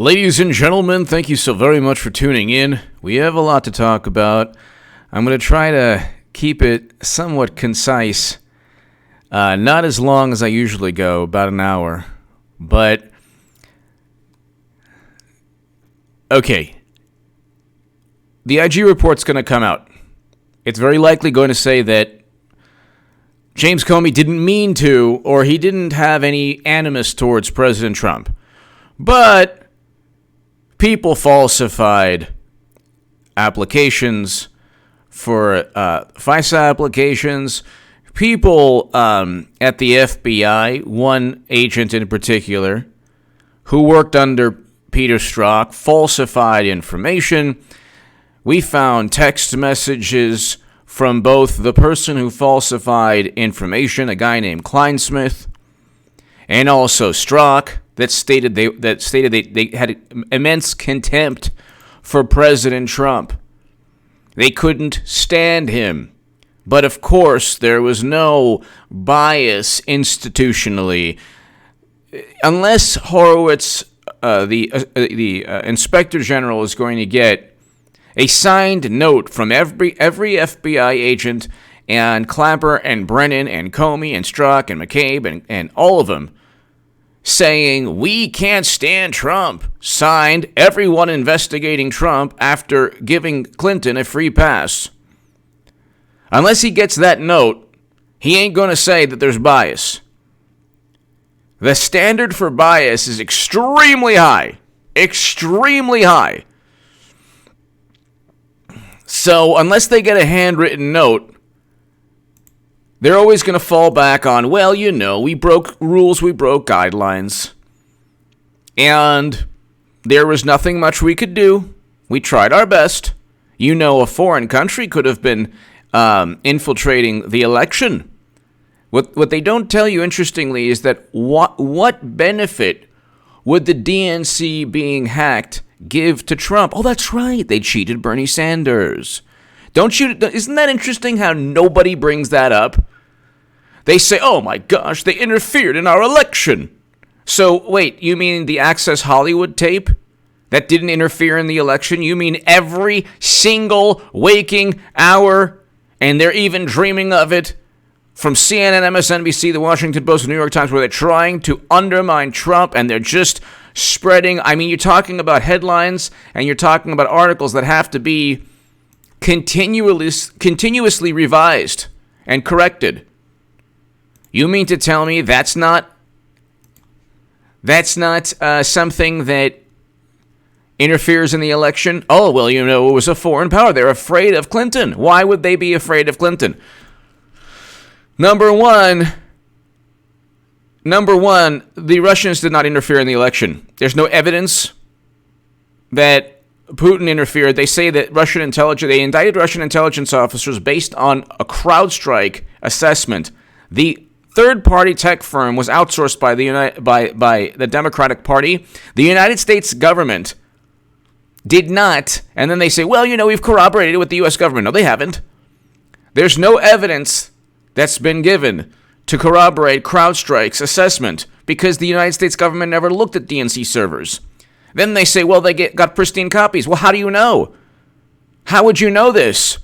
Ladies and gentlemen, thank you so very much for tuning in. We have a lot to talk about. I'm going to try to keep it somewhat concise. Not as long as I usually go, about an hour. But, okay. The IG report's going to come out. It's very likely going to say that James Comey didn't mean to, or he didn't have any animus towards President Trump. But people falsified applications for FISA applications. People at the FBI, one agent in particular, who worked under Peter Strzok, falsified information. We found text messages from both the person who falsified information, a guy named Kleinsmith, and also Strzok, that stated they had immense contempt for President Trump. They couldn't stand him. But of course, there was no bias institutionally. Unless Horowitz, the Inspector General, is going to get a signed note from every FBI agent, and Clapper and Brennan and Comey and Strzok and McCabe and all of them, saying, "We can't stand Trump," signed everyone investigating Trump after giving Clinton a free pass. Unless he gets that note, he ain't going to say that there's bias. The standard for bias is extremely high. Extremely high. So unless they get a handwritten note, they're always going to fall back on, well, you know, we broke rules, we broke guidelines. And there was nothing much we could do. We tried our best. You know, a foreign country could have been infiltrating the election. What they don't tell you, interestingly, is that what benefit would the DNC being hacked give to Trump? Oh, that's right. They cheated Bernie Sanders. Isn't that interesting how nobody brings that up? They say, oh my gosh, they interfered in our election. So wait, you mean the Access Hollywood tape that didn't interfere in the election? You mean every single waking hour, and they're even dreaming of it, from CNN, MSNBC, The Washington Post, The New York Times, where they're trying to undermine Trump, and they're just spreading. I mean, you're talking about headlines, and you're talking about articles that have to be continuously revised and corrected. You mean to tell me that's not something that interferes in the election? Oh, well, you know, it was a foreign power. They're afraid of Clinton. Why would they be afraid of Clinton? Number one, the Russians did not interfere in the election. There's no evidence that Putin interfered. They say that they indicted Russian intelligence officers based on a CrowdStrike assessment. The third-party tech firm was outsourced by the Democratic Party. The United States government did not, and then they say, well, you know, we've corroborated it with the U.S. government. No, they haven't. There's no evidence that's been given to corroborate CrowdStrike's assessment because the United States government never looked at DNC servers. Then they say, well, they got pristine copies. Well, how do you know? How would you know this?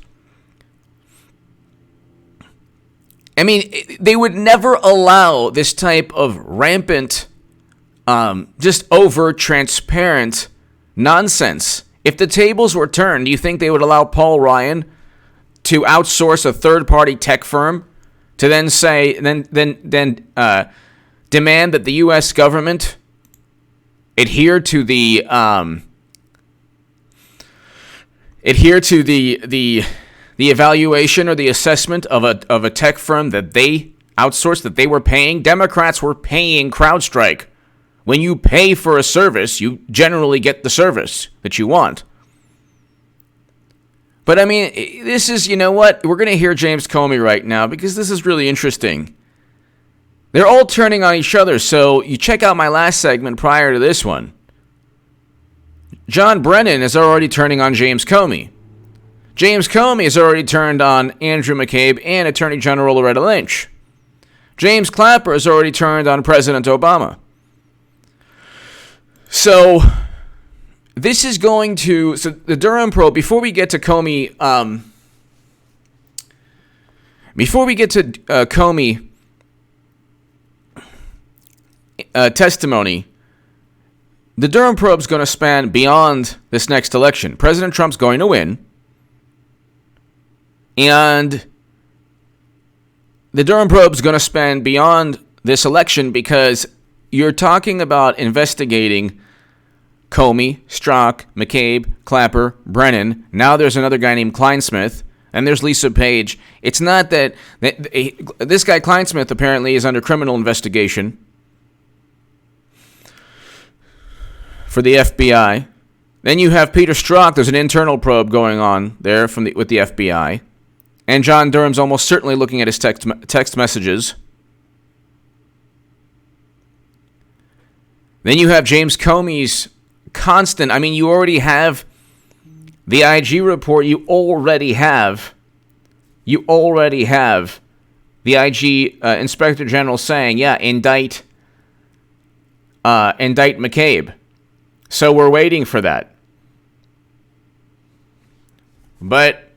I mean, they would never allow this type of rampant, just over transparent nonsense. If the tables were turned, do you think they would allow Paul Ryan to outsource a third-party tech firm to then say, then demand that the U.S. government adhere to the evaluation or the assessment of a tech firm that they outsourced, that they were paying? Democrats were paying CrowdStrike. When you pay for a service, you generally get the service that you want. But I mean, this is, you know what? We're going to hear James Comey right now because this is really interesting. They're all turning on each other, so you check out my last segment prior to this one. John Brennan is already turning on James Comey. James Comey has already turned on Andrew McCabe and Attorney General Loretta Lynch. James Clapper has already turned on President Obama. So this is going to, so the Durham probe, before we get to Comey, testimony, the Durham probe is going to span beyond this next election. President Trump's going to win, and the Durham probe is going to span beyond this election because you're talking about investigating Comey, Strzok, McCabe, Clapper, Brennan. Now there's another guy named Kleinsmith, and there's Lisa Page. It's not that this guy Kleinsmith apparently is under criminal investigation for the FBI. Then you have Peter Strzok. There's an internal probe going on there with the FBI. And John Durham's almost certainly looking at his text messages. Then you have James Comey's constant. I mean, you already have the IG report. You already have the IG Inspector General saying, yeah, indict McCabe. So we're waiting for that. But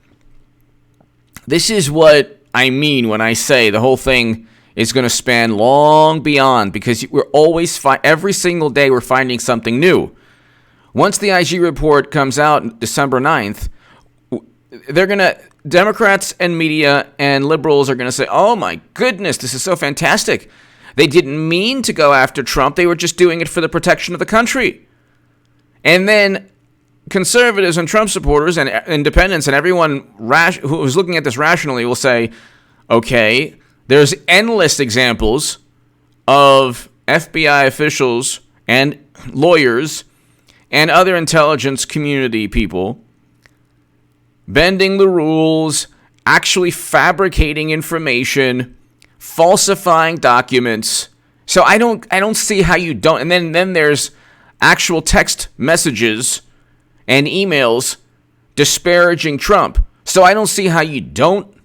this is what I mean when I say the whole thing is going to span long beyond, because we're always every single day we're finding something new. Once the IG report comes out December 9th, they're going to, Democrats and media and liberals are going to say, oh my goodness, this is so fantastic. They didn't mean to go after Trump. They were just doing it for the protection of the country. And then conservatives and Trump supporters and independents and everyone who's looking at this rationally will say, okay, there's endless examples of FBI officials and lawyers and other intelligence community people bending the rules, actually fabricating information, falsifying documents. So I don't see how you don't. And then there's actual text messages and emails disparaging Trump. So I don't see how you don't.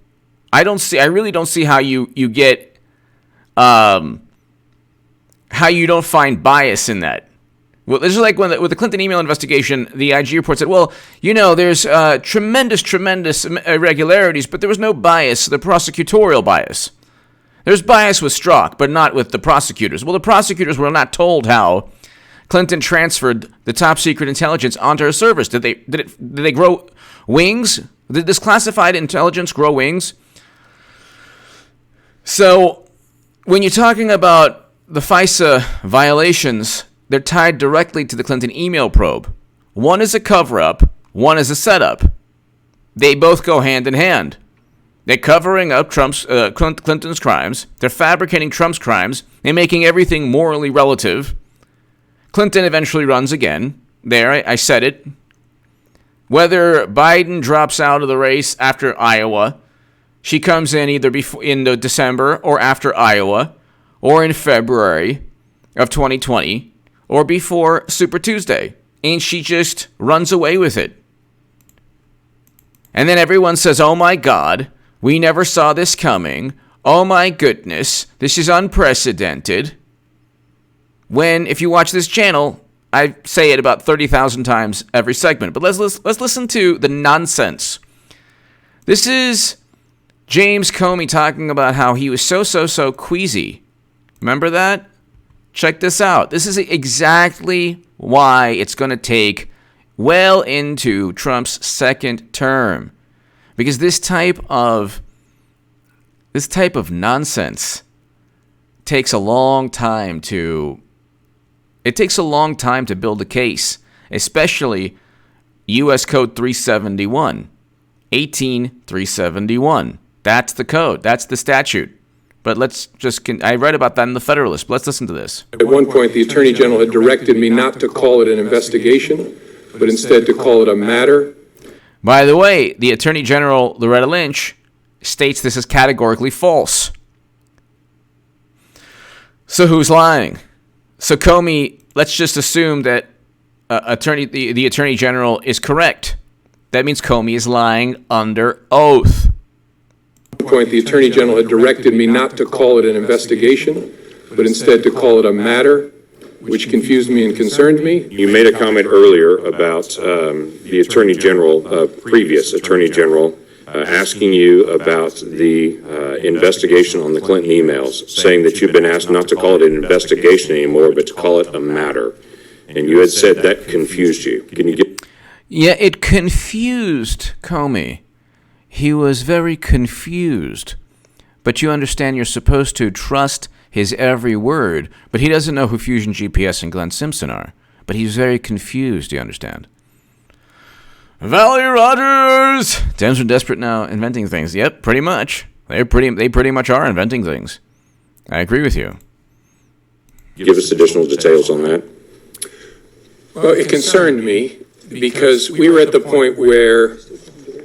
I really don't see how you get how you don't find bias in that. Well, this is like with the Clinton email investigation, the IG report said, well, there's tremendous irregularities, but there was no bias, the prosecutorial bias. There's bias with Strzok, but not with the prosecutors. Well, the prosecutors were not told how Clinton transferred the top secret intelligence onto her servers. Did they grow wings? Did this classified intelligence grow wings? So when you're talking about the FISA violations, they're tied directly to the Clinton email probe. One is a cover-up, one is a setup. They both go hand in hand. They're covering up Clinton's crimes. They're fabricating Trump's crimes. They're making everything morally relative. Clinton eventually runs again. There, I said it. Whether Biden drops out of the race after Iowa, she comes in either in December or after Iowa, or in February of 2020, or before Super Tuesday, and she just runs away with it. And then everyone says, oh my God, we never saw this coming. Oh my goodness, this is unprecedented. When, if you watch this channel, I say it about 30,000 times every segment. But let's listen to the nonsense. This is James Comey talking about how he was so queasy. Remember that? Check this out. This is exactly why it's going to take well into Trump's second term. Because this type of nonsense takes a long time to build a case, especially U.S. Code 371, 18371. That's the code. That's the statute. But I read about that in the Federalist. But let's listen to this. At one point, the Attorney General had directed me not to call it an investigation, but instead to call it a matter. By the way, the Attorney General, Loretta Lynch, states this is categorically false. So who's lying? So Comey, let's just assume that the Attorney General is correct. That means Comey is lying under oath. At one point, the Attorney General had directed me not to call it an investigation, but instead to call it a matter which confused me and concerned me. You made a comment earlier about the Attorney General, previous Attorney General, asking you about the investigation on the Clinton emails, saying that you've been asked not to call it an investigation anymore, but to call it a matter. And you had said that confused you. Can you get... Yeah, it confused Comey. He was very confused. But you understand you're supposed to trust his every word, but he doesn't know who Fusion GPS and Glenn Simpson are. But he's very confused, you understand? Valerie Rogers! Dems are desperate now, inventing things. Yep, pretty much. They pretty much are inventing things. I agree with you. Give us additional details on that. Well, it concerned me because we were at the point where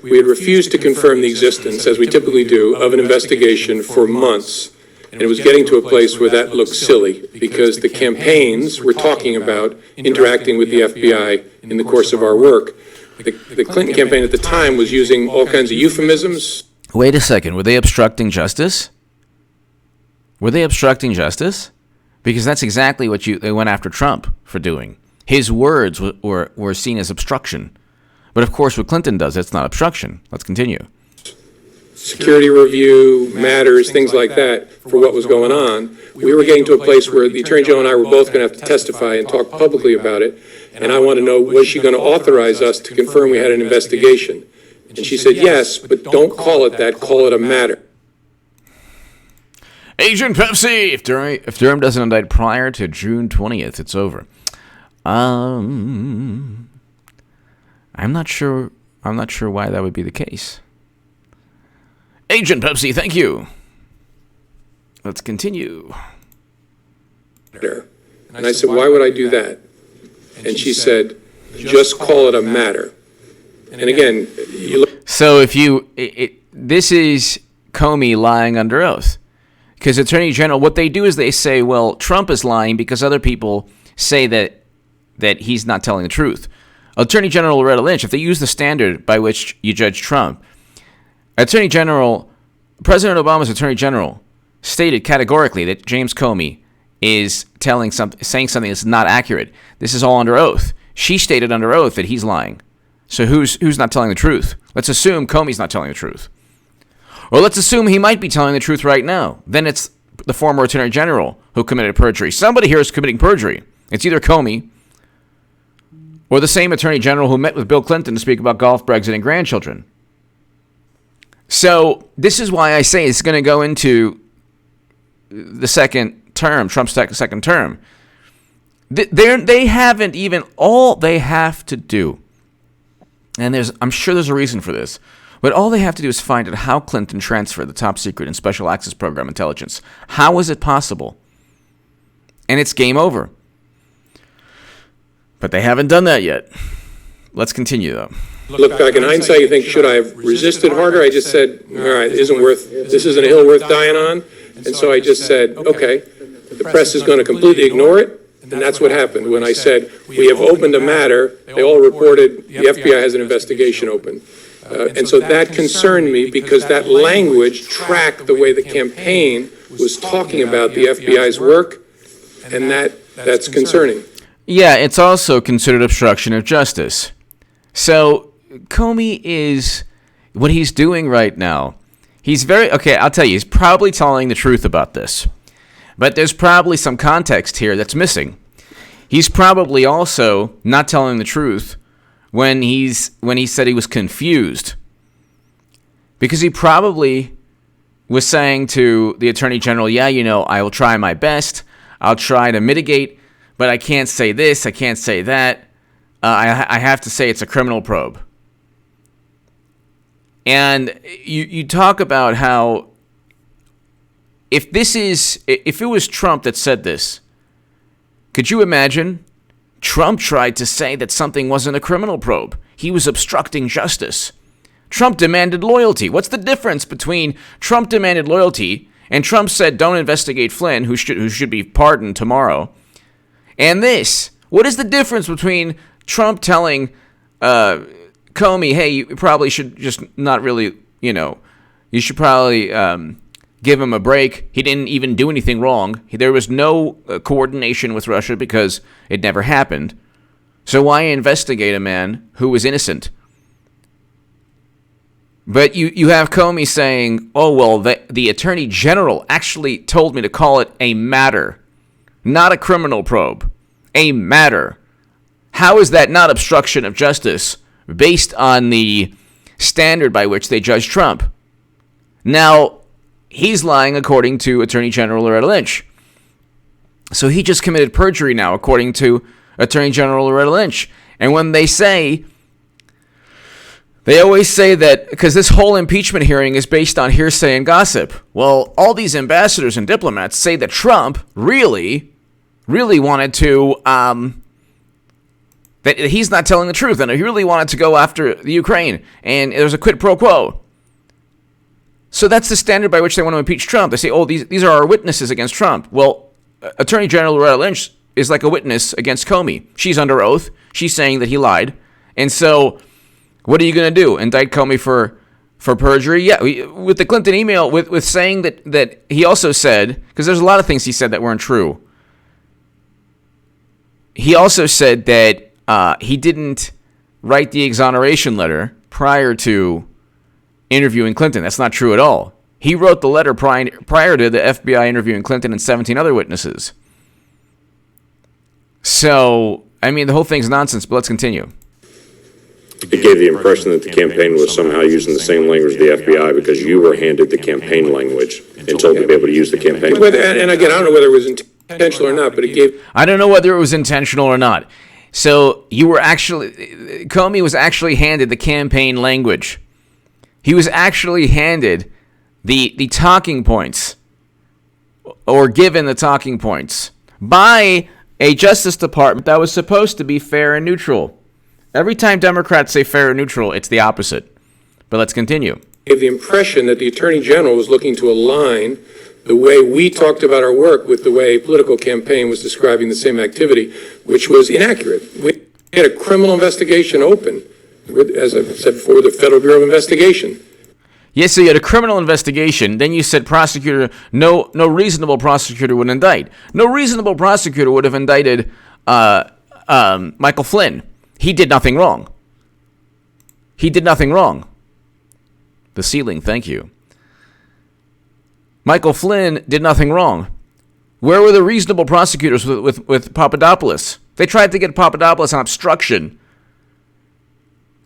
we had refused to confirm the existence, as we typically do, of an investigation for months. And it was getting to a place where that looked silly because the campaigns were talking about interacting with the FBI in the course of our work. The Clinton campaign at the time was using all kinds of euphemisms. Wait a second. Were they obstructing justice? Were they obstructing justice? Because that's exactly what they went after Trump for doing. His words were seen as obstruction. But of course, what Clinton does, it's not obstruction. Let's continue. Security review, matters, things like that for what was going on. We were getting to a place where the Attorney General and I were both going to have to testify and talk publicly about it. And I want to know, was she going to authorize us to confirm we had an investigation? And she said, yes, but don't call it that, call it a matter. Agent Pepsi! If Durham doesn't indict prior to June 20th, it's over. I'm not sure why that would be the case. Agent Pepsi, thank you. Let's continue. And I said, why would I do that? And she said, just call it a matter. And again, you look. So this is Comey lying under oath. Because Attorney General, what they do is they say, well, Trump is lying because other people say that he's not telling the truth. Attorney General Loretta Lynch, if they use the standard by which you judge Trump, President Obama's Attorney General stated categorically that James Comey is saying something that's not accurate. This is all under oath. She stated under oath that he's lying. So who's not telling the truth? Let's assume Comey's not telling the truth. Or let's assume he might be telling the truth right now. Then it's the former Attorney General who committed perjury. Somebody here is committing perjury. It's either Comey or the same Attorney General who met with Bill Clinton to speak about golf, Brexit, and grandchildren. So this is why I say it's going to go into the second term, Trump's second term. They haven't even, all they have to do, and I'm sure there's a reason for this, but all they have to do is find out how Clinton transferred the top secret and special access program intelligence. How is it possible? And it's game over. But they haven't done that yet. Let's continue, though. Look back in hindsight, you think, should I have resisted harder? I just said, all right, this isn't a hill worth dying on. And so I just said, okay, the press is going to completely ignore it. And that's what happened. When I said, we have opened a matter, they all reported the FBI has an investigation open. And so that concerned me because that language tracked the way the campaign was talking about the FBI's work. And that's concerning. Yeah, it's also considered obstruction of justice. So Comey is, what he's doing right now, I'll tell you, he's probably telling the truth about this. But there's probably some context here that's missing. He's probably also not telling the truth when he said he was confused. Because he probably was saying to the Attorney General, yeah, I will try my best. I'll try to mitigate, but I can't say this, I can't say that. I have to say it's a criminal probe. And you talk about how if it was Trump that said this, could you imagine? Trump tried to say that something wasn't a criminal probe. He was obstructing justice. Trump demanded loyalty. What's the difference between Trump demanded loyalty and Trump said don't investigate Flynn, who should be pardoned tomorrow, and this? What is the difference between Trump telling Comey, hey, you probably should just not really, you should probably give him a break. He didn't even do anything wrong. There was no coordination with Russia because it never happened. So why investigate a man who was innocent? But you have Comey saying, oh, well, the Attorney General actually told me to call it a matter, not a criminal probe, a matter. How is that not obstruction of justice based on the standard by which they judge Trump? Now, he's lying according to Attorney General Loretta Lynch. So he just committed perjury now, according to Attorney General Loretta Lynch. And when they always say that, because this whole impeachment hearing is based on hearsay and gossip. Well, all these ambassadors and diplomats say that Trump really wanted to, that he's not telling the truth, and he really wanted to go after the Ukraine, and there's a quid pro quo. So that's the standard by which they want to impeach Trump. They say, oh, these are our witnesses against Trump. Well, Attorney General Loretta Lynch is like a witness against Comey. She's under oath. She's saying that he lied. And so what are you going to do? Indict Comey for perjury? Yeah, with the Clinton email, with saying that he also said, because there's a lot of things he said that weren't true. He also said that he didn't write the exoneration letter prior to interviewing Clinton. That's not true at all. He wrote the letter prior to the FBI interviewing Clinton and 17 other witnesses. So, I mean, the whole thing's nonsense, but let's continue. It gave the impression that the campaign was somehow using the same language as the FBI because you were handed the campaign language and told to be able to use the campaign. And again, I don't know whether it was intentional or not, but it gave... I don't know whether it was intentional or not. So Comey was actually handed the campaign language. He was actually handed the talking points, or given the talking points, by a Justice Department that was supposed to be fair and neutral. Every time Democrats say fair and neutral, it's the opposite. But let's continue. Gave the impression that the Attorney General was looking to align the way we talked about our work with the way a political campaign was describing the same activity, which was inaccurate. We had a criminal investigation open, as I said before, the Federal Bureau of Investigation. Yes, so you had a criminal investigation. Then you said prosecutor, no reasonable prosecutor would indict. No reasonable prosecutor would have indicted Michael Flynn. He did nothing wrong. He did nothing wrong. The ceiling, thank you. Michael Flynn did nothing wrong. Where were the reasonable prosecutors with Papadopoulos? They tried to get Papadopoulos on obstruction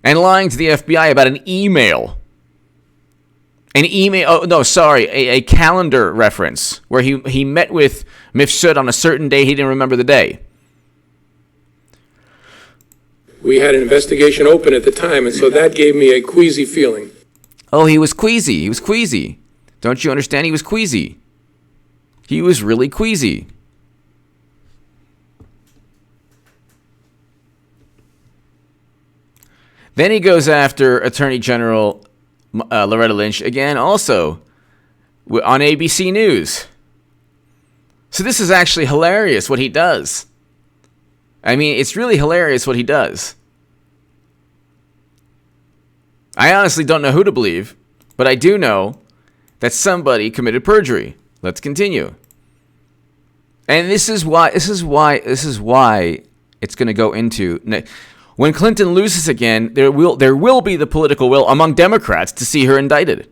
and lying to the FBI about an email. A calendar reference where he met with Mifsud on a certain day. He didn't remember the day. We had an investigation open at the time, and so that gave me a queasy feeling. Oh, he was queasy. He was queasy. Don't you understand? He was queasy. He was really queasy. Then he goes after Attorney General Loretta Lynch again, also on ABC News. So this is actually hilarious what he does. I mean, it's really hilarious what he does. I honestly don't know who to believe, but I do know that somebody committed perjury. Let's continue. And this is why it's going to go into. When Clinton loses again, there will be the political will among Democrats to see her indicted.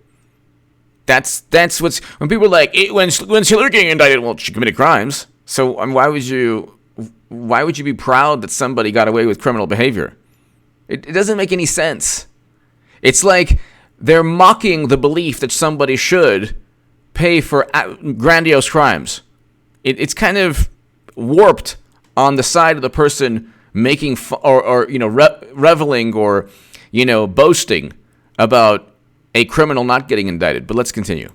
That's what's when people are like, when's Hillary getting indicted? Well, she committed crimes. So why would you be proud that somebody got away with criminal behavior? It doesn't make any sense. It's like they're mocking the belief that somebody should pay for grandiose crimes. It's kind of warped on the side of the person making reveling or boasting about a criminal not getting indicted. But let's continue.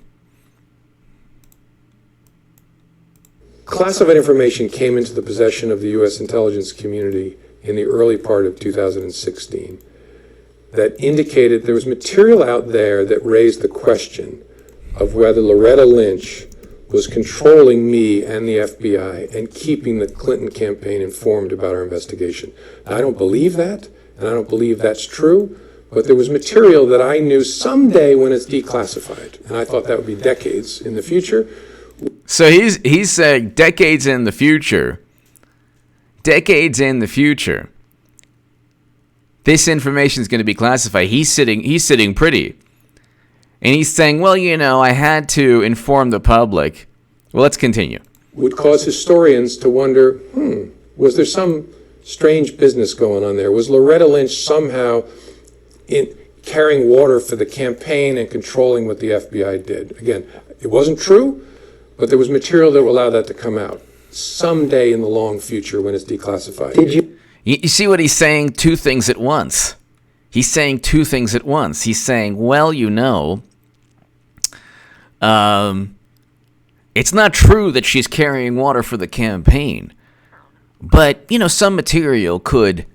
Classified information came into the possession of the U.S. intelligence community in the early part of 2016 that indicated there was material out there that raised the question of whether Loretta Lynch was controlling me and the FBI and keeping the Clinton campaign informed about our investigation. Now, I don't believe that, and I don't believe that's true, But there was material that I knew someday when it's declassified, and I thought that would be decades in the future. So he's saying decades in the future, this information is going to be classified. He's sitting pretty. And he's saying, well, I had to inform the public. Well, let's continue. Would cause historians to wonder, was there some strange business going on there? Was Loretta Lynch somehow in carrying water for the campaign and controlling what the FBI did? Again, it wasn't true, but there was material that would allow that to come out someday in the long future when it's declassified. You see what he's saying? Two things at once. He's saying two things at once. He's saying, well, it's not true that she's carrying water for the campaign, but some material could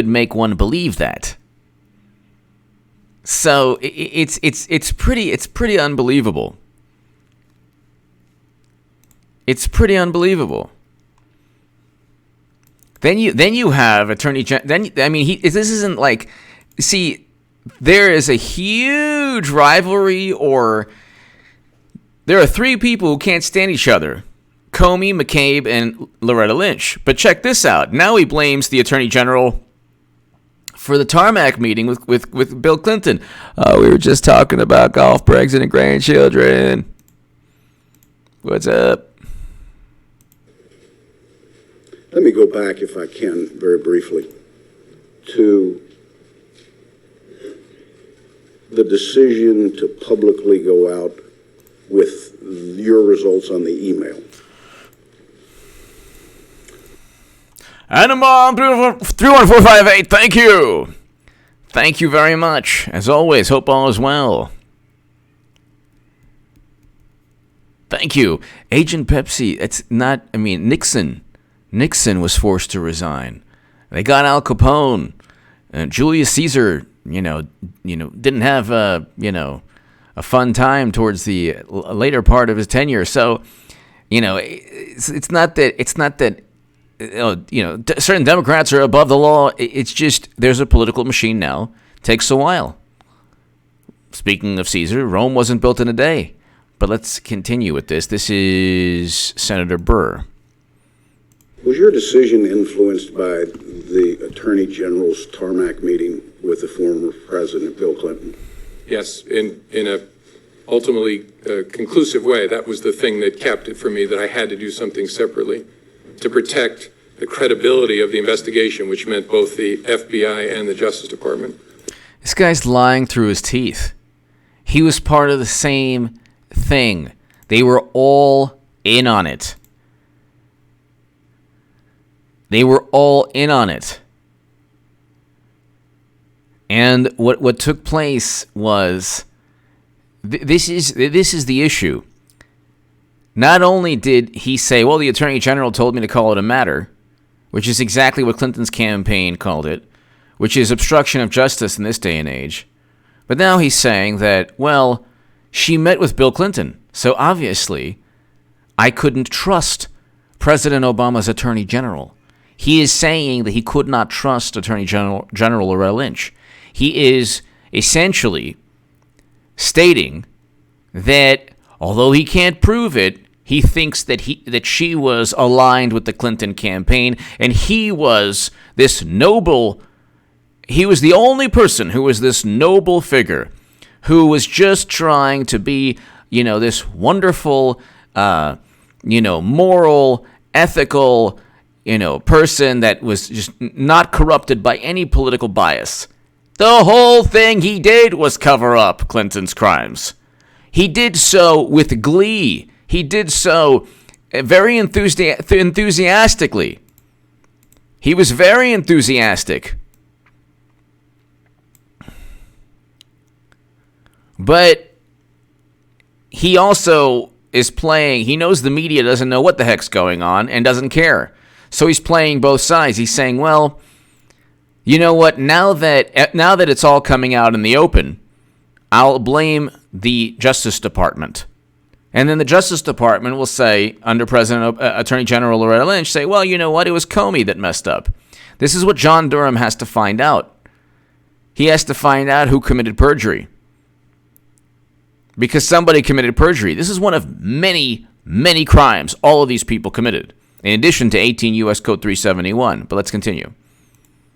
make one believe that. So it's pretty unbelievable. It's pretty unbelievable. Then you have Attorney General. This isn't like, see, there is a huge rivalry, or there are three people who can't stand each other: Comey, McCabe, and Loretta Lynch. But check this out. Now he blames the Attorney General for the Tarmac meeting with Bill Clinton. We were just talking about golf, Brexit, and grandchildren. What's up? Let me go back, if I can, very briefly, to the decision to publicly go out with your results on the email. Animal 31458, thank you. Thank you very much. As always, hope all is well. Thank you. Agent Pepsi, it's not, Nixon was forced to resign. They got Al Capone. Julius Caesar, didn't have a fun time towards the later part of his tenure. So, it's not that certain Democrats are above the law. It's just there's a political machine now. Takes a while. Speaking of Caesar, Rome wasn't built in a day. But let's continue with this. This is Senator Burr. Was your decision influenced by the Attorney General's Tarmac meeting with the former President Bill Clinton? Yes, in a ultimately conclusive way. That was the thing that capped it for me, that I had to do something separately to protect the credibility of the investigation, which meant both the FBI and the Justice Department. This guy's lying through his teeth. He was part of the same thing. They were all in on it. They were all in on it. And what took place was, this is the issue. Not only did he say, well, the Attorney General told me to call it a matter, which is exactly what Clinton's campaign called it, which is obstruction of justice in this day and age. But now he's saying that, well, she met with Bill Clinton, so obviously I couldn't trust President Obama's Attorney General. He is saying that he could not trust Attorney General Loretta Lynch. He is essentially stating that although he can't prove it, he thinks that she was aligned with the Clinton campaign, and he was the only person who was this noble figure who was just trying to be, this wonderful, moral, ethical, person that was just not corrupted by any political bias. The whole thing he did was cover up Clinton's crimes. He did so with glee. He did so very enthusiastically. He was very enthusiastic. But he also is playing, he knows the media doesn't know what the heck's going on and doesn't care. So he's playing both sides. He's saying, well, you know what, now that it's all coming out in the open, I'll blame the Justice Department. And then the Justice Department will say, under Attorney General Loretta Lynch, say, well, you know what, it was Comey that messed up. This is what John Durham has to find out. he has to find out who committed perjury. Because somebody committed perjury. This is one of many, many crimes all of these people committed, in addition to 18 U.S. Code 371. But let's continue.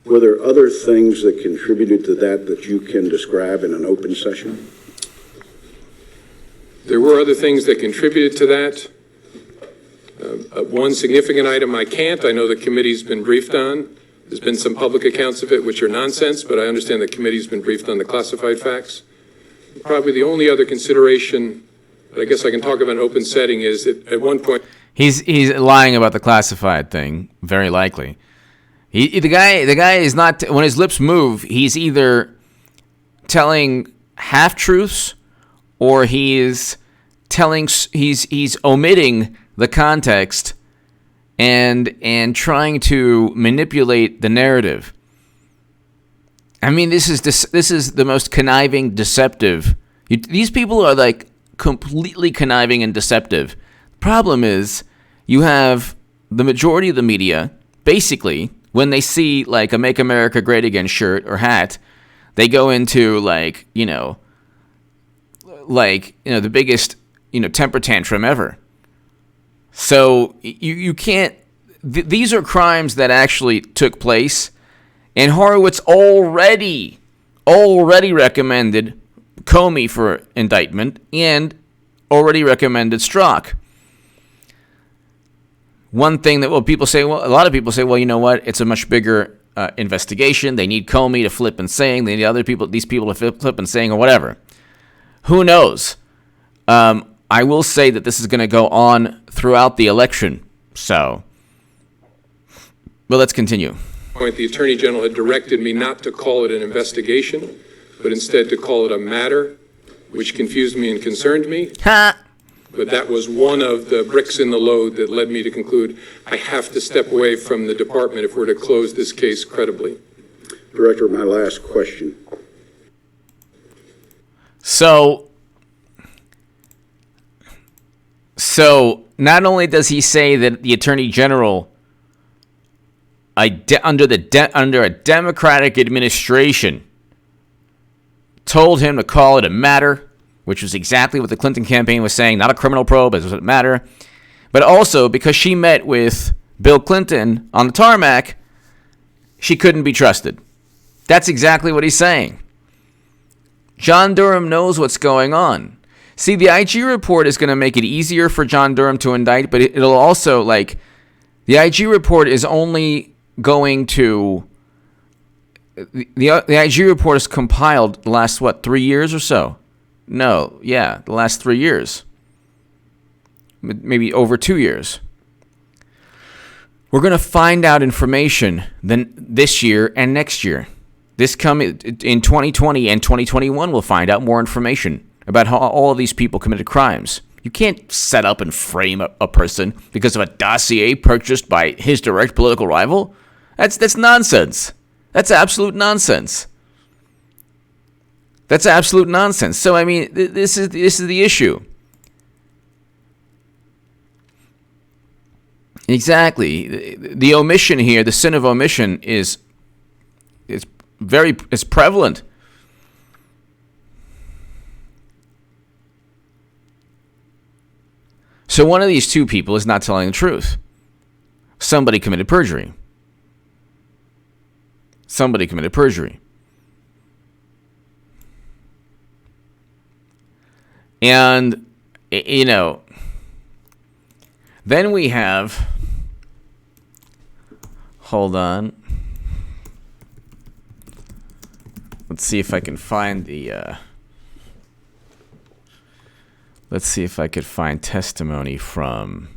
Were there other things that contributed to that you can describe in an open session? There were other things that contributed to that. One significant item I can't. I know the committee's been briefed on. There's been some public accounts of it, which are nonsense, but I understand the committee's been briefed on the classified facts. Probably the only other consideration that I guess I can talk about in open setting is that at one point... He's lying about the classified thing, very likely. The guy is not, when his lips move, he's either telling half-truths or he's omitting the context and trying to manipulate the narrative. I mean, this is the most conniving, deceptive. These people are like completely conniving and deceptive. Problem is, you have the majority of the media, basically, when they see like a Make America Great Again shirt or hat, they go into the biggest, temper tantrum ever. So you can't, these are crimes that actually took place, and Horowitz already recommended Comey for indictment and already recommended Strzok. One thing that, a lot of people say, well, you know what? It's a much bigger investigation. They need Comey to flip and saying. They need these people to flip and saying or whatever. Who knows? I will say that this is going to go on throughout the election. So, but let's continue. The Attorney General had directed me not to call it an investigation, but instead to call it a matter, which confused me and concerned me. Ha! But that was one of the bricks in the load that led me to conclude I have to step away from the department if we're to close this case credibly. Director, my last question. So not only does he say that the Attorney General, under a Democratic administration, told him to call it a matter, which was exactly what the Clinton campaign was saying, not a criminal probe, it doesn't matter. But also, because she met with Bill Clinton on the tarmac, she couldn't be trusted. That's exactly what he's saying. John Durham knows what's going on. See, the IG report is going to make it easier for John Durham to indict, but it'll also, the IG report is only going to... The IG report is compiled the last, 3 years or so? No, yeah, the last 3 years. Maybe over 2 years. We're going to find out information this year and next year. In 2020 and 2021, we'll find out more information about how all of these people committed crimes. You can't set up and frame a person because of a dossier purchased by his direct political rival. That's nonsense. That's absolute nonsense. That's absolute nonsense. So, I mean, this is the issue. Exactly. The omission here, the sin of omission is prevalent. So one of these two people is not telling the truth. Somebody committed perjury. Somebody committed perjury. And, then we have, hold on. Let's see if I can find let's see if I could find testimony from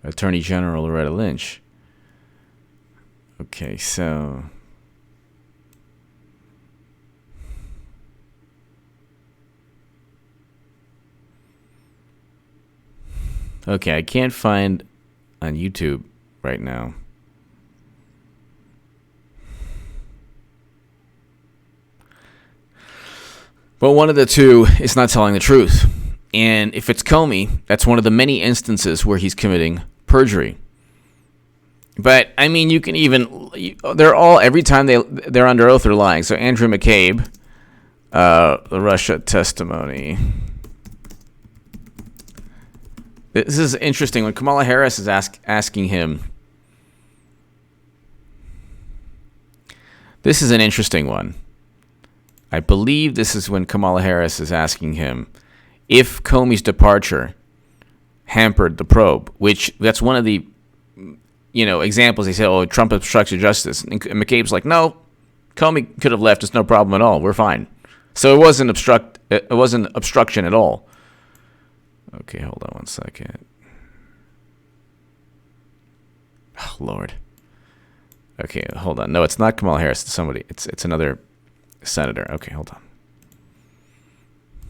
Attorney General Loretta Lynch. Okay, so... Okay, I can't find on YouTube right now. But one of the two is not telling the truth. And if it's Comey, that's one of the many instances where he's committing perjury. But I mean, you can they're all, every time they're under oath, they're lying. So Andrew McCabe, the Russia testimony. This is interesting when Kamala Harris is asking him. This is an interesting one. I believe this is when Kamala Harris is asking him if Comey's departure hampered the probe, which that's one of the examples. They say, oh, Trump obstructed justice. And McCabe's like, no, Comey could have left. It's no problem at all. We're fine. So it wasn't obstruction at all. Okay, hold on one second. Oh, Lord. Okay, hold on. No, it's not Kamala Harris. It's somebody. It's another senator. Okay, hold on.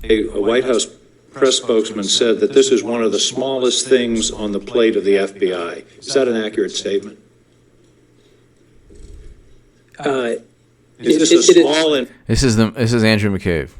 A White House press spokesman said that this is one of the smallest things on the plate of the FBI. Is that an accurate statement? Is this a small This is Andrew McCabe.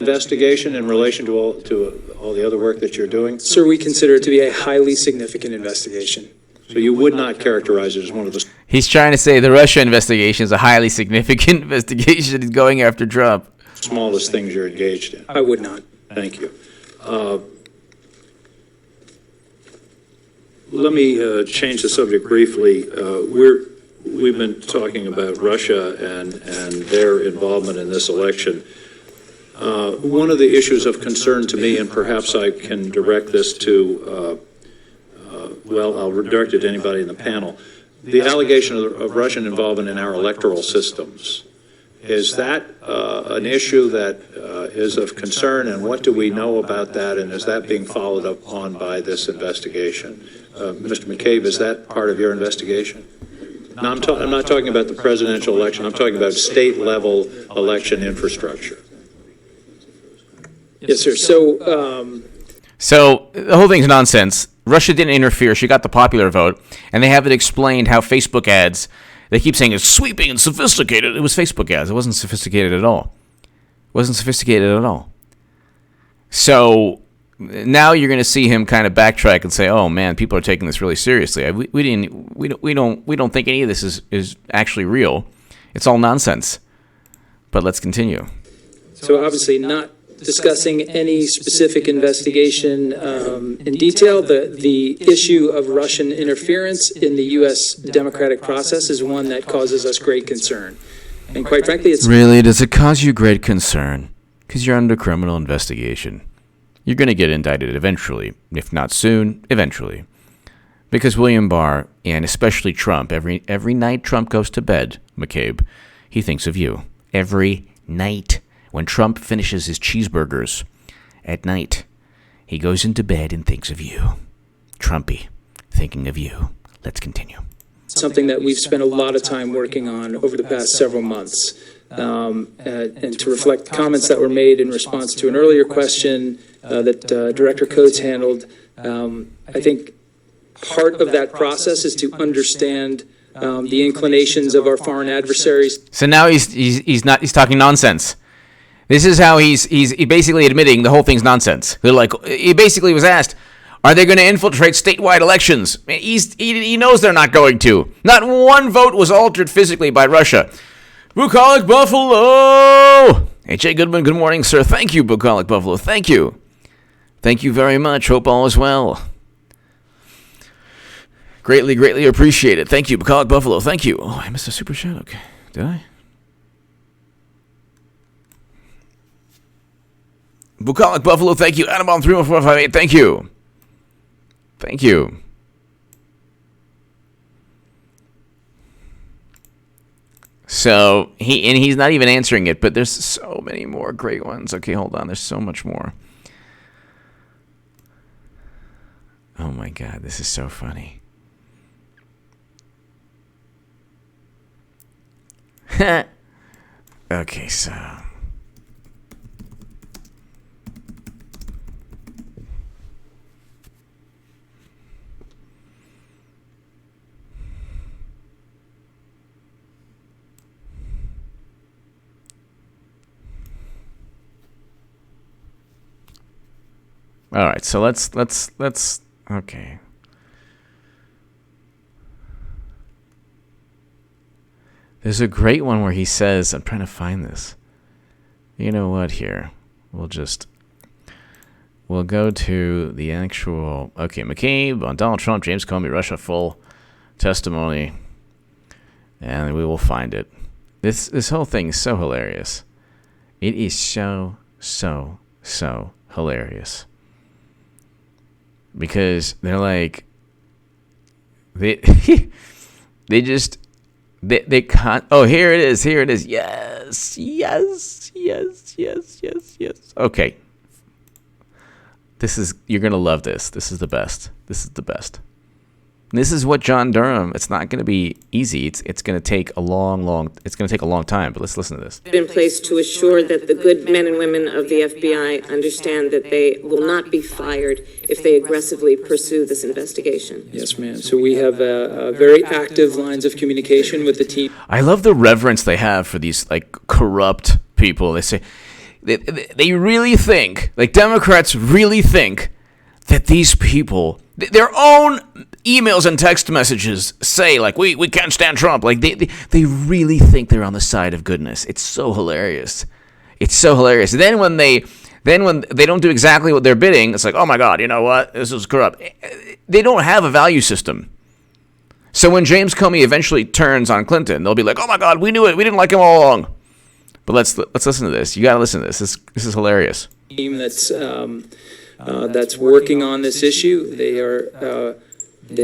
investigation in relation to all the other work that you're doing? Sir, we consider it to be a highly significant investigation. So you would not characterize it as one of the He's trying to say the Russia investigation is a highly significant investigation. He's going after Trump. smallest things you're engaged in? I would not. Thank you. Let me change the subject briefly. We've been talking about Russia and their involvement in this election. One of the issues of concern to me, and perhaps I can direct this to, I'll direct it to anybody in the panel, the allegation of Russian involvement in our electoral systems. Is that an issue that is of concern, and what do we know about that, and is that being followed up on by this investigation? Mr. McCabe, is that part of your investigation? No, I'm not talking about the presidential election. I'm talking about state-level election infrastructure. Yes, sir. So the whole thing's nonsense. Russia didn't interfere. She got the popular vote, and they haven't explained how Facebook ads. They keep saying it's sweeping and sophisticated. It was Facebook ads. It wasn't sophisticated at all. So now you're going to see him kind of backtrack and say, "Oh man, people are taking this really seriously. We don't think any of this is actually real. It's all nonsense." But let's continue. So obviously not discussing any specific investigation in detail. The issue of Russian interference in the U.S. democratic process is one that causes us great concern. And quite frankly, it's... Really? Does it cause you great concern? Because you're under criminal investigation. You're going to get indicted eventually. If not soon, eventually. Because William Barr, and especially Trump, every night Trump goes to bed, McCabe, he thinks of you. Every night. When Trump finishes his cheeseburgers at night, he goes into bed and thinks of you. Trumpy, thinking of you. Let's continue. Something that we've spent a lot of time working on over the past several months. And to reflect comments that were made in response to an earlier question that Director Coates handled, I think part of that process is to understand the inclinations of our foreign adversaries. So now he's talking nonsense. This is how he's basically admitting the whole thing's nonsense. They're like, he basically was asked, are they going to infiltrate statewide elections? He knows they're not going to. Not one vote was altered physically by Russia. Bucolic Buffalo! H.A. Goodman, good morning, sir. Thank you, Bucolic Buffalo. Thank you. Thank you very much. Hope all is well. Greatly, greatly appreciate it. Thank you, Bucolic Buffalo. Thank you. Oh, I missed a super chat. Okay. Did I? Bucolic Buffalo, thank you. Adamon 31458, thank you. Thank you. So, he's not even answering it, but there's so many more great ones. Okay, hold on. There's so much more. Oh my God, this is so funny. Okay, so... All right, so let's okay. There's a great one where he says, I'm trying to find this. You know what, here. We'll go to the actual, okay, McCabe on Donald Trump, James Comey, Russia, full testimony. And we will find it. This whole thing is so hilarious. It is so hilarious. Because they're like, they can't, oh, here it is. Yes. Okay. You're going to love this. This is the best. This is what John Durham, it's not going to be easy. It's going to take a long time, but let's listen to this. In place to assure that the good men and women of the FBI understand that they will not be fired if they aggressively pursue this investigation. Yes, ma'am. So we have very active lines of communication with the team. I love the reverence they have for these like corrupt people. They say they really think, like Democrats really think that these people, their own emails and text messages say, like, we can't stand Trump. Like, they really think they're on the side of goodness. It's so hilarious. Then when they don't do exactly what they're bidding, it's like, oh my God, you know what? This is corrupt. They don't have a value system. So when James Comey eventually turns on Clinton, they'll be like, oh my God, we knew it. We didn't like him all along. But let's listen to this. You got to listen to this. This is hilarious. Team that's working on this issue. They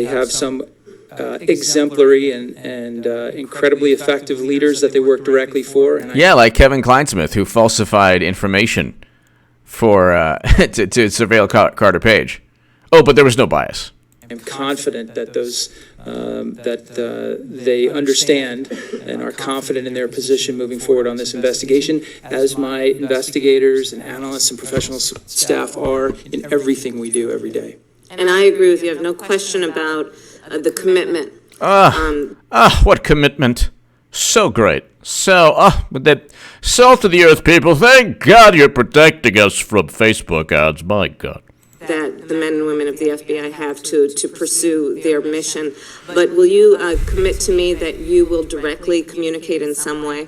have some exemplary and incredibly effective leaders that they work directly for. And like Kevin Kleinsmith, who falsified information for to surveil Carter Page. Oh, but there was no bias. I'm confident that they understand and are confident in their position moving forward on this investigation, as my investigators and analysts and professional staff are in everything we do every day. And I agree with you. I have no question about the commitment. What commitment. So great. With that salt of the earth people, thank God you're protecting us from Facebook ads. My God. That the men and women of the FBI have to pursue their mission. But will you commit to me that you will directly communicate in some way?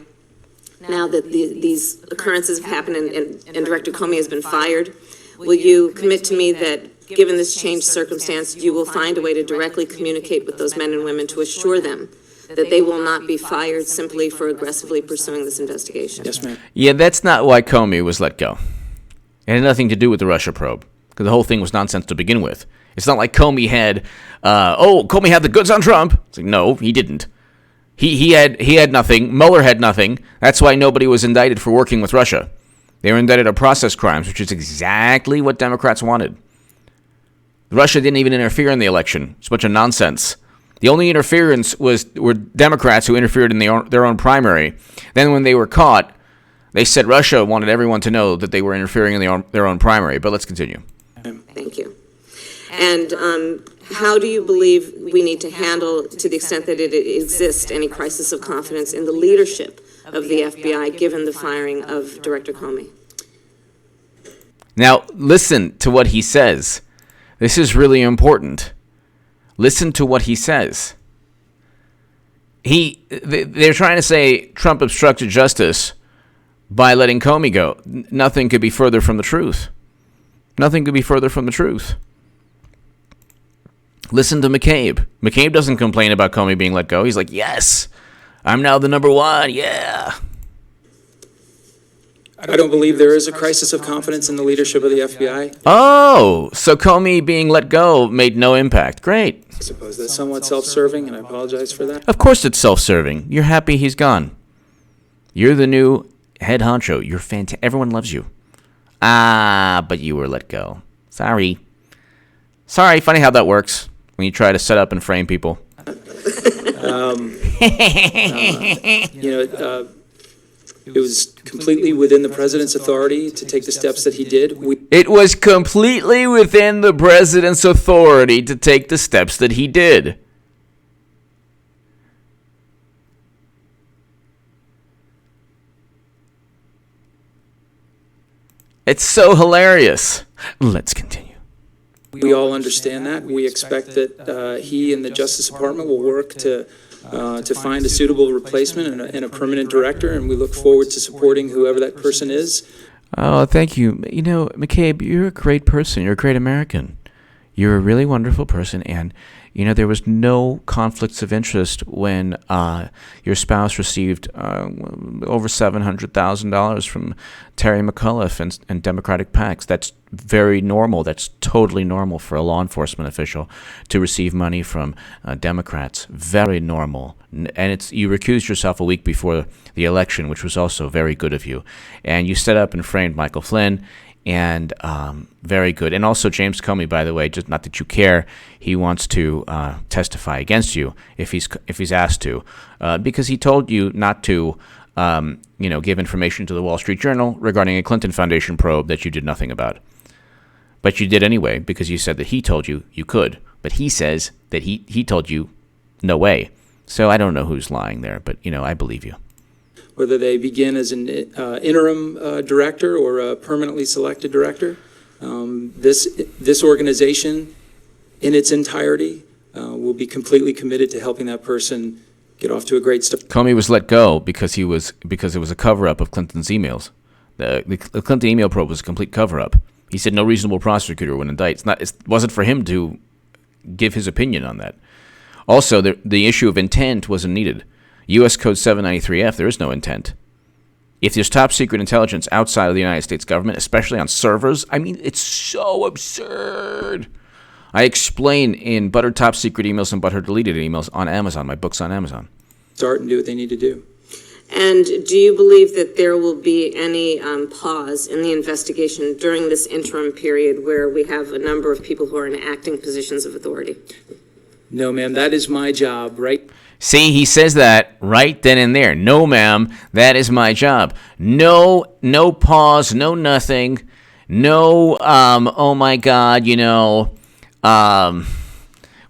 Now that these occurrences have happened and Director Comey has been fired, will you commit to me that, given this changed circumstance, you will find a way to directly communicate with those men and women to assure them that they will not be fired simply for aggressively pursuing this investigation? Yes, ma'am. Yeah, that's not why Comey was let go. It had nothing to do with the Russia probe, because the whole thing was nonsense to begin with. It's not like Comey had, Comey had the goods on Trump. It's like, no, he didn't. He had nothing. Mueller had nothing. That's why nobody was indicted for working with Russia. They were indicted of process crimes, which is exactly what Democrats wanted. Russia didn't even interfere in the election. It's a bunch of nonsense. The only interference were Democrats who interfered in their own primary. Then when they were caught, they said Russia wanted everyone to know that they were interfering in their own primary. But let's continue. Thank you. And how do you believe we need to handle, to the extent that it exists, any crisis of confidence in the leadership of the FBI, given the firing of Director Comey? Now, listen to what he says. This is really important. Listen to what he says. They're trying to say Trump obstructed justice by letting Comey go. Nothing could be further from the truth. Nothing could be further from the truth. Listen to McCabe. McCabe doesn't complain about Comey being let go. He's like, yes, I'm now the number one. Yeah. I don't believe there is a crisis of confidence in the leadership of the FBI. Oh, so Comey being let go made no impact. Great. I suppose that's somewhat self-serving, and I apologize for that. Of course it's self-serving. You're happy he's gone. You're the new head honcho. You're fantastic. Everyone loves you. But you were let go. Sorry. Funny how that works when you try to set up and frame people. It was completely within the president's authority to take the steps that he did. It was completely within the president's authority to take the steps that he did. It's so hilarious. Let's continue. We all understand that. We expect that he and the Justice Department will work to to find a suitable replacement and a permanent director, and we look forward to supporting whoever that person is. Oh, thank you. You know, McCabe, you're a great person. You're a great American. You're a really wonderful person, and you know there was no conflicts of interest when your spouse received over $700,000 from Terry McAuliffe and Democratic PACs. That's very normal. That's totally normal for a law enforcement official to receive money from Democrats. Very normal. And you recused yourself a week before the election, which was also very good of you. And you set up and framed Michael Flynn. And very good. And also James Comey, by the way, just not that you care, he wants to testify against you if he's asked to, because he told you not to, give information to the Wall Street Journal regarding a Clinton Foundation probe that you did nothing about. But you did anyway because you said that he told you you could. But he says that he told you no way. So I don't know who's lying there, but I believe you. Whether they begin as an interim director or a permanently selected director. This organization in its entirety will be completely committed to helping that person get off to a great start. Comey was let go because it was a cover-up of Clinton's emails. The Clinton email probe was a complete cover-up. He said no reasonable prosecutor would indict. It wasn't for him to give his opinion on that. Also, the issue of intent wasn't needed. U.S. Code 793F, there is no intent. If there's top secret intelligence outside of the United States government, especially on servers, it's so absurd. I explain in Buttered Top Secret Emails and Buttered Deleted Emails on Amazon, my books on Amazon. Start and do what they need to do. And do you believe that there will be any pause in the investigation during this interim period where we have a number of people who are in acting positions of authority? No, ma'am, that is my job, right? See, he says that right then and there. No, ma'am, that is my job. No pause, no nothing. No, oh my God,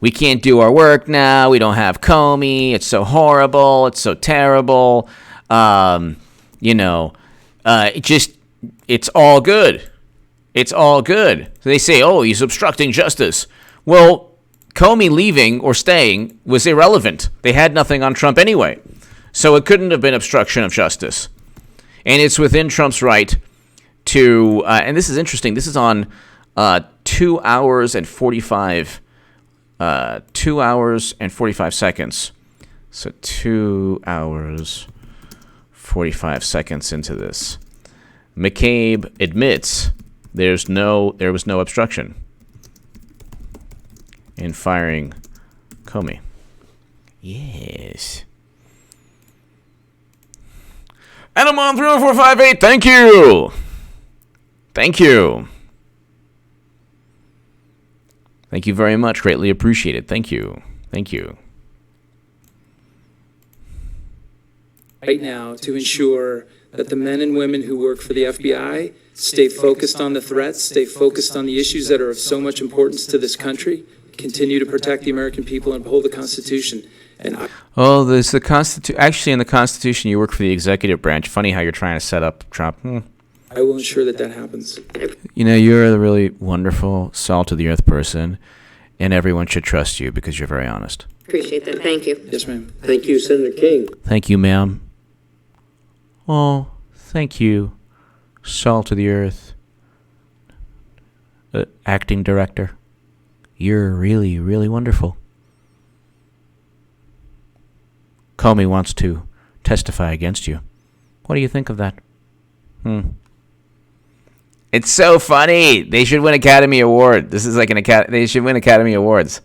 we can't do our work now. We don't have Comey. It's so horrible. It's so terrible. It's all good. It's all good. So they say, oh, he's obstructing justice. Well, Comey leaving or staying was irrelevant. They had nothing on Trump anyway. So it couldn't have been obstruction of justice. And it's within Trump's right to, and this is interesting, this is on 2 hours and 45 seconds. So 2 hours, 45 seconds into this. McCabe admits there was no obstruction in firing Comey. Yes. And I'm on 30458. Thank you. Thank you. Thank you very much. Greatly appreciated. Thank you. Thank you. Right now to ensure that the men and women who work for the FBI stay focused on the threats, stay focused on the issues that are of so much importance to this country, continue to protect the American people and uphold the Constitution. There's the Constitution. Actually, in the Constitution, you work for the executive branch. Funny how you're trying to set up Trump. I will ensure that happens. You're a really wonderful, salt-of-the-earth person, and everyone should trust you because you're very honest. Appreciate that. Thank you. Yes, ma'am. Thank you, Senator King. Thank you, ma'am. Oh, thank you, salt-of-the-earth acting director. You're really, really wonderful. Comey wants to testify against you. What do you think of that? It's so funny. They should win Academy Award. This is like they should win Academy Awards.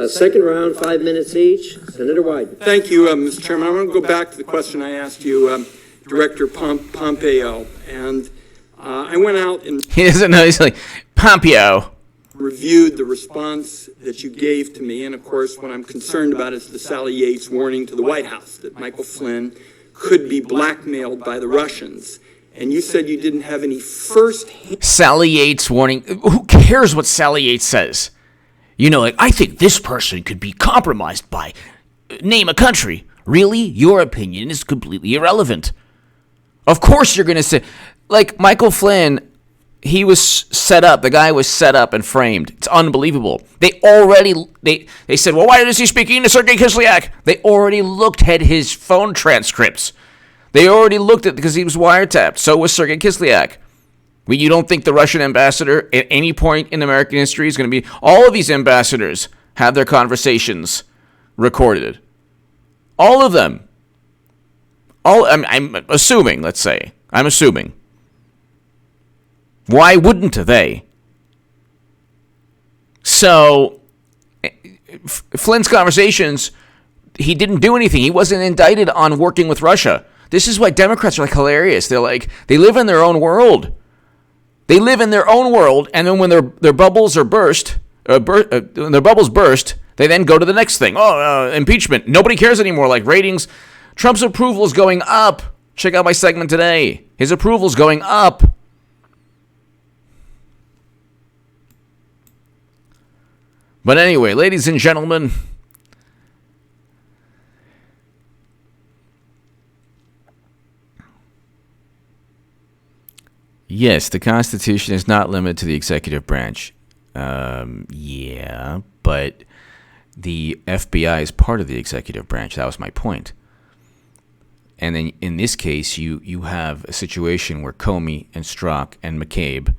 Second round, 5 minutes each. Senator Wyden. Thank you, Mr. Chairman. I want to go back to the question I asked you, Director Pompeo. And I went out and he doesn't know. He's like, Pompeo. Reviewed the response that you gave to me. And of course, what I'm concerned about is the Sally Yates warning to the White House that Michael Flynn could be blackmailed by the Russians. And you said you didn't have any first-hand... Sally Yates warning. Who cares what Sally Yates says? I think this person could be compromised by... Name a country. Really? Your opinion is completely irrelevant. Of course you're going to say... Like, Michael Flynn he was set up. The guy was set up and framed. It's unbelievable. They said, well, why is he speaking to Sergei Kislyak? They already looked at his phone transcripts. They already looked at it because he was wiretapped. So was Sergei Kislyak. Well, you don't think the Russian ambassador at any point in American history is going to be... All of these ambassadors have their conversations recorded. All of them. I'm assuming, let's say. I'm assuming. Why wouldn't they? So, Flynn's conversations, he didn't do anything. He wasn't indicted on working with Russia. This is why Democrats are like hilarious. They're like, they live in their own world. They live in their own world, and then when their bubbles are burst, when their bubbles burst, they then go to the next thing. Impeachment. Nobody cares anymore. Like ratings, Trump's approval is going up. Check out my segment today. His approval is going up. But anyway, ladies and gentlemen, yes, the Constitution is not limited to the executive branch. Yeah, but the FBI is part of the executive branch. That was my point. And then in this case, you have a situation where Comey and Strzok and McCabe,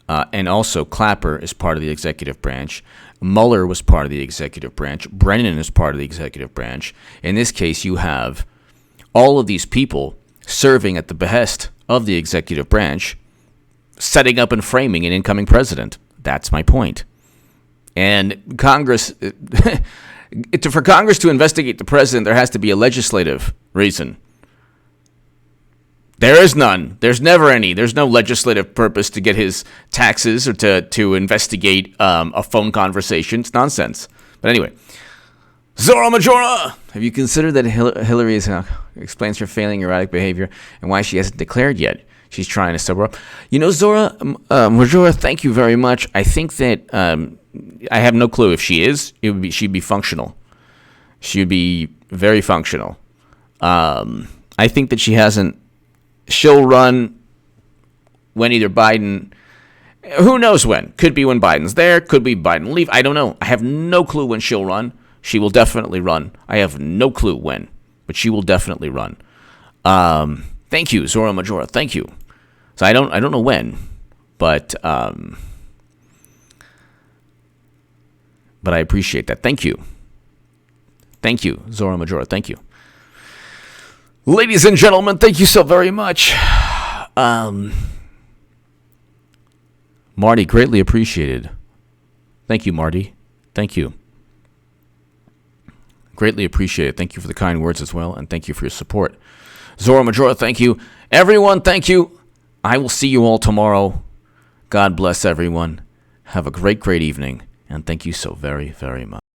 and also Clapper is part of the executive branch. Mueller was part of the executive branch. Brennan is part of the executive branch. In this case, you have all of these people serving at the behest of the executive branch, setting up and framing an incoming president. That's my point. And Congress, for Congress to investigate the president, there has to be a legislative reason. There is none. There's never any. There's no legislative purpose to get his taxes or to investigate a phone conversation. It's nonsense. But anyway, Zora Majora, have you considered that Hillary explains her failing erratic behavior and why she hasn't declared yet? She's trying to sober up. You know, Zora Majora, thank you very much. I think that I have no clue if she is. She'd be functional. She'd be very functional. I think that she hasn't. She'll run when either Biden, who knows when. Could be when Biden's there, could be Biden leave. I don't know. I have no clue when she'll run. She will definitely run. I have no clue when, but she will definitely run. Thank you, Zora Majora. Thank you. So I don't know when, but I appreciate that. Thank you. Thank you, Zora Majora. Thank you. Ladies and gentlemen, thank you so very much. Marty, greatly appreciated. Thank you, Marty. Thank you. Greatly appreciated. Thank you for the kind words as well, and thank you for your support. Zora Majora, thank you. Everyone, thank you. I will see you all tomorrow. God bless everyone. Have a great, great evening, and thank you so very, very much.